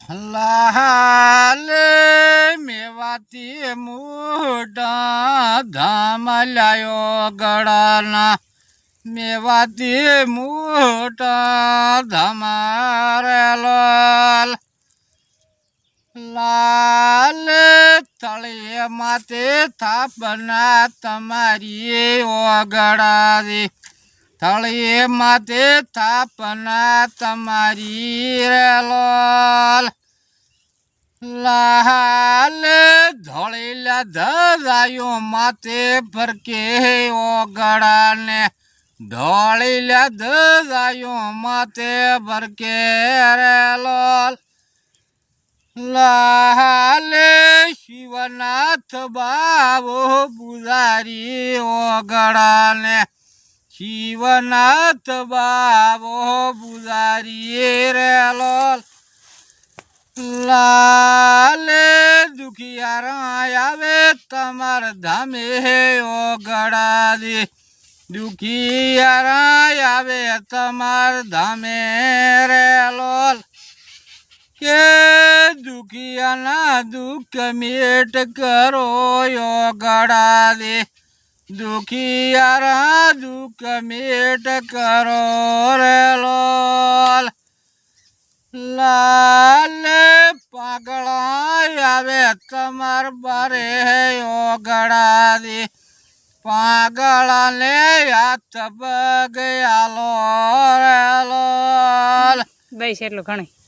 લાલ મેવાતી મોટા ધામ લાયો ગળાના મેવાતી મોટા ધામારે લાલ લાલ તળિયે માતે થાપના તમારી ઓગળાદી તળિયે માતે થાપના તમારી રે લાલ લાલ ધોળેલા ધરાયો માતે ફરકે ઓગળાને ધોળેલા ધરાયો માતે ફરકે રે લાલ લાલ શિવનાથ બાબો પુજારી ઓગળાને શિવનાથ બાબો પુજારી રે લાલ લાલ દુખિયારા આવે તમાર ધામે ઓગળાદી દુખિયારા આવે તમાર ધામે રે લાલ કે દુખિયાના દુઃખ મેટ કરો ઓગળાદી દુખિયારા દુઃખ મેટ કરો રે લાલ લાલ પાગળા આવે તમાર બારે ઓગળાદી પાગળાને હાથ પગ આલો રે લાલ બસ એટલું ઘણી